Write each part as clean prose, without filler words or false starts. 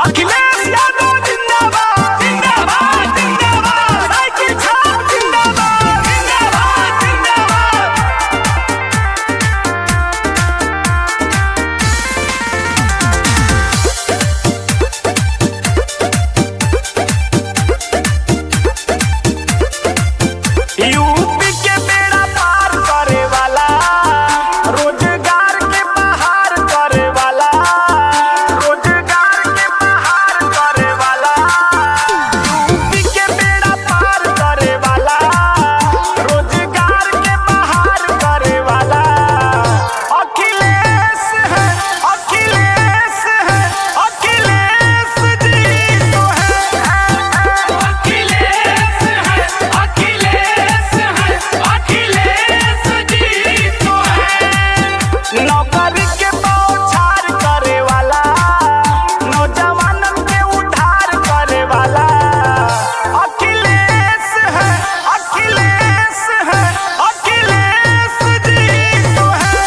अखिलेश यादव जिंदाबाद जिंदाबाद जिंदाबाद, साइकिल छाप जिंदाबाद जिंदाबाद जिंदाबाद। यूपी के बेड़ा पार करे वाला, रोजगार के बहार करे वाला, रोजगार के बहार करे वाला, यूपी के बेड़ा पार करे वाला, रोजगार के बहार करे वाला अखिलेश है, अखिलेश है, अखिलेश जी तो है, अखिलेश है, अखिलेश है, अखिलेश जी तो है। नौकरी के बौछार करे वाला, नौजवानन के उद्धार करे वाला अखिलेश है, अखिलेश है, अखिलेश जी तो है,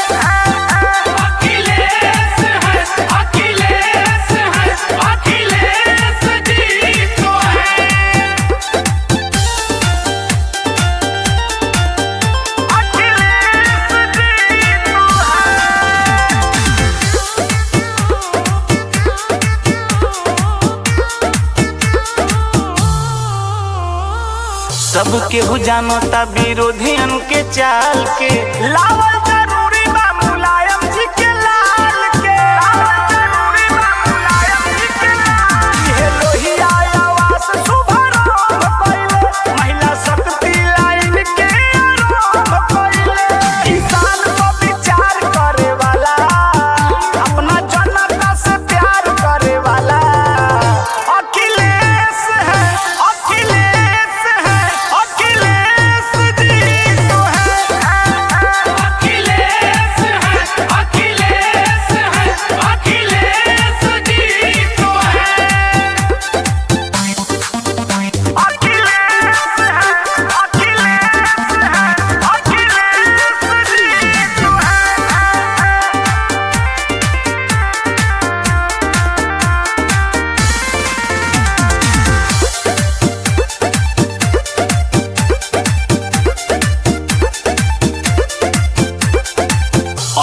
अखिलेश है, अखिलेश है, अखिलेश जी तो है। सब केहू जानता विरोधियन के चाल के, लावल जरूरी बा मुलायम जी के लाल के, लावल जरूरी बा मुलायम जी के लाल। इहे लोहिया आवास शुभारंभ कइले, महिला शक्ति लाइन के आरंभ कइले। किसान को विचार करे वाला, अपना जनता से प्यार करे वाला अखिलेश है, अखिलेश है, अखिलेश जी तो है, अखिलेश है, अखिलेश है, अखिलेश जी तो है, अखिलेश है, अखिलेश है, अखिलेश जी तो है।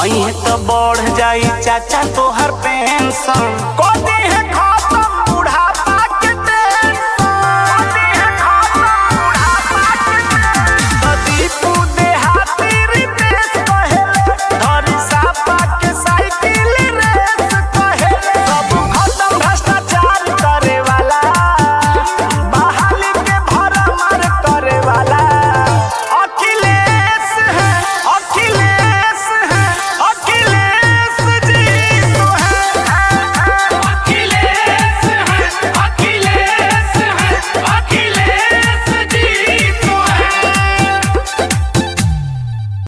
अइहे तो बढ़ जाई चाचा तोहर पेंशन, कदी है